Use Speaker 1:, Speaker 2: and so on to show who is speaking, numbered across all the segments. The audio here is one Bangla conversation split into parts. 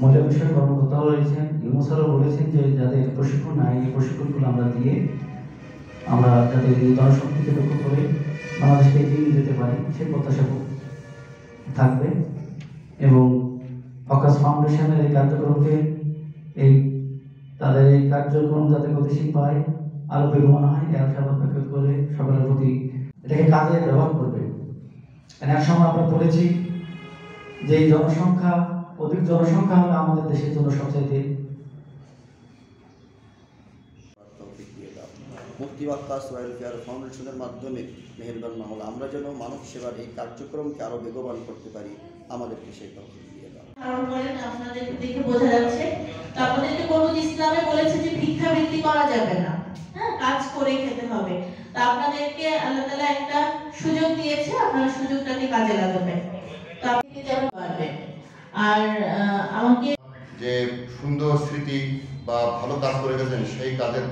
Speaker 1: মহিলা বিষয়ক কর্মকর্তাও রয়েছেন, ইউনূস স্যারও বলেছেন যে যাদের প্রশিক্ষণ নাই এই প্রশিক্ষণগুলো আমরা দিয়ে আমরা যাতে এই জনশক্তিকে লক্ষ্য করে বাংলাদেশকে এগিয়ে নিয়ে যেতে পারি সেই প্রত্যাশা থাকবে। এবং ফোকাস ফাউন্ডেশনের এই কার্যক্রমকে তাদের এই কার্যক্রম যাতে গতিশীল পায়, আরো বেগবান হয়, এর আশাবাদ ব্যক্ত করে সকলের প্রতি এটাকে কাজে ব্যবহার করবে। এক সময় আমরা পড়েছি যে জনসংখ্যা অধিক জনসংখ্যা হলো আমাদের দেশের জন্য সবচেয়ে
Speaker 2: মুফতি ওয়াক্কাস ওয়েলফেয়ার ফাউন্ডেশনের মাধ্যমে মেহেরবান মহল আমরা যেন মানব সেবার এই কার্যক্রমকে আরো বেগবান করতে পারি, আমাদেরকে সেই তৌফিক দিয়ে দাও।
Speaker 3: আপনাদের দেখে বোঝা যাচ্ছে। তো আপনাদেরকে বলবো যে ইসলামে বলেছে যে ভিক্ষাবৃত্তি করা যাবে না, হ্যাঁ, কাজ করে খেতে হবে। তো আপনাদেরকে আল্লাহ তাআলা একটা সুযোগ দিয়েছে, আপনারা সুযোগটাকে কাজে লাগাবেন। তো আপনি যেন পারবেন। আর আমাকে
Speaker 4: যে সুন্দর স্মৃতি বা ভালো কাজ করে গেছেন সেই কাজের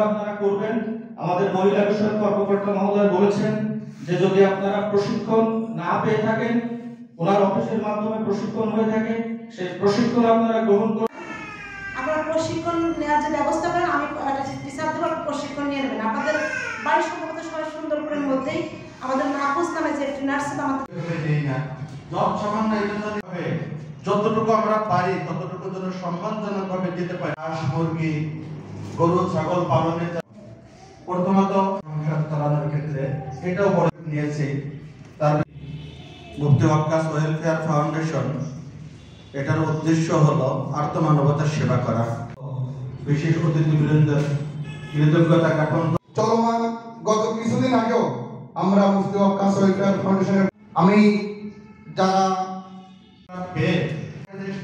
Speaker 5: আপনারা করবেন। আমাদের মহিলা বিষয়ক কর্মকর্তা মহোদয় বলেছেন যে যদি আপনারা প্রশিক্ষণ না পেয়ে থাকেন, ওনার অফিসের মাধ্যমে প্রশিক্ষণ হয়ে থাকে, সেই প্রশিক্ষণ আপনারা গ্রহণ করুন।
Speaker 6: আপনারা প্রশিক্ষণ নেওয়ার যে ব্যবস্থা করেন, আমি টিচার দেবো, প্রশিক্ষণ নিয়ে নেবেন। আপনাদের বাড়ির সম্ভবত সবাই সুন্দরপুরের মধ্যেই আমাদের মাহফুজ নামে যে একটি নার্স আমাদের
Speaker 7: যতটুকু আমরা পারি ততটুকু যেন সম্মানজনক ভাবে দিতে পারি। হাঁস, মুরগি, গরু, ছাগল পালনের প্রথমত সংসার চালানোর ক্ষেত্রে এটাও পদক্ষেপ নিয়েছি। তার মুফতি ওয়াক্কাস ওয়েলফেয়ার ফাউন্ডেশন এটার উদ্দেশ্য হলো আর্তমানবতার সেবা করা। বিশেষ অতিথিবৃন্দের কৃতজ্ঞতা জ্ঞাপন।
Speaker 4: চলমান গত কিছুদিন আগেও আমরা মুফতি ওয়াক্কাস ওয়েলফেয়ার ফাউন্ডেশনের আমি যারা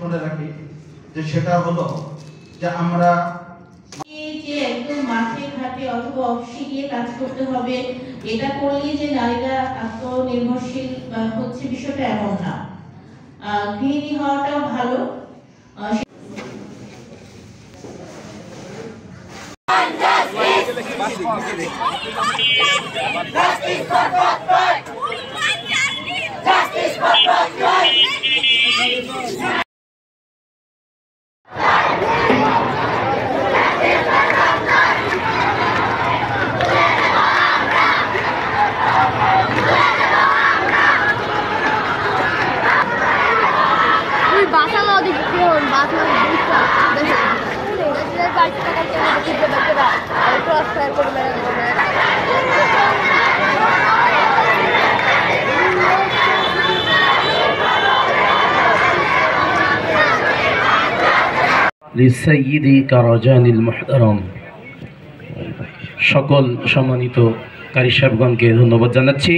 Speaker 7: মনে রাখি যে সেটা হলো যে আমরা
Speaker 3: যে একদম মাঠে ঘাটে অথবা অফিসে গিয়ে কাজ করতে হবে, এটা করলে যে নারীরা আত্মনির্ভরশীল হচ্ছে বিষয়টা এমন না। গৃহিণী হওয়াটাও ভালো।
Speaker 8: লিসাইয়্যিদি কারাজানিল মুহতারাম, সকল সম্মানিত কারি সাহেবগণকে ধন্যবাদ জানাচ্ছি।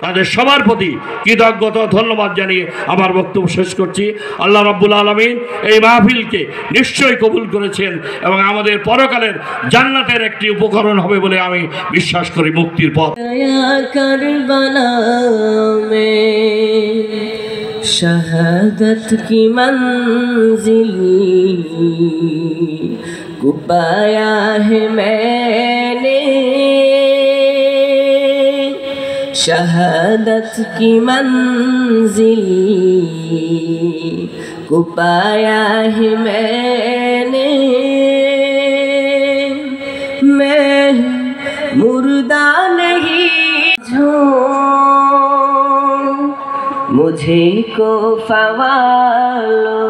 Speaker 9: তাদের সবার প্রতি কৃতজ্ঞতা ধন্যবাদ জানিয়ে আমার বক্তব্য শেষ করছি। আল্লাহ রাব্বুল আলামিন এই মাহফিলকে নিশ্চয়ই কবুল করেছেন এবং আমাদের পরকালের জান্নাতের একটি উপকরণ হবে বলে আমি বিশ্বাস করি, মুক্তির পথ।
Speaker 10: কারবালা মে শাহাদাত কি মঞ্জিল को पाया है मैंने, शहादत की मंजिल को पाया है मैंने। मैं मुर्दा नहीं हूँ, मुझे को फवालो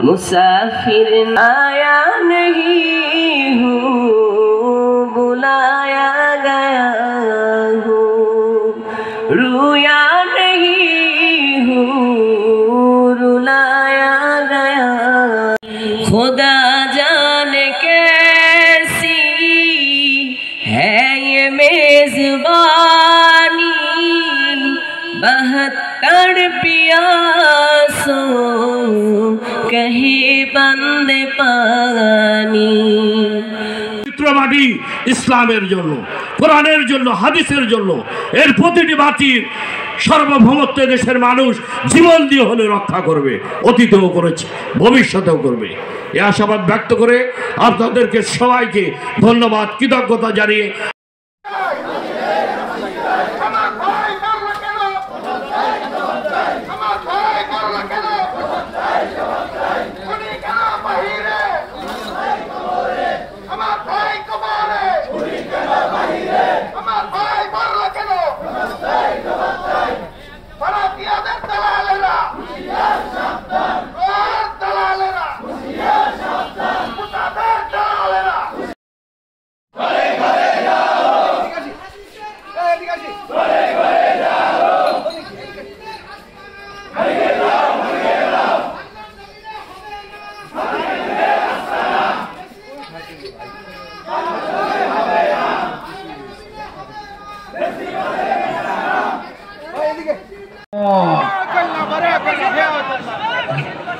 Speaker 10: मुसाफिर आया नहीं हूँ, बुलाया गया हूँ, रुया नहीं हूँ, रुलाया गया। खुदा जाने कैसी है ये मेजबानी, 72 प्यासों कहीं बंद पानी।
Speaker 9: পবিত্র মাটি ইসলামের জন্য, কোরআনের জন্য, হাদিসের জন্য, এর প্রতিটি মাটির সার্বভৌমত্ব দেশের মানুষ জীবন দিয়ে হলে রক্ষা করবে, অতীতেও করেছে, ভবিষ্যতেও করবে। এই আশাবাদ ব্যক্ত করে আপনাদেরকে সবাইকে ধন্যবাদ, কৃতজ্ঞতা জানিয়ে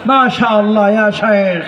Speaker 11: ما شاء الله يا شيخ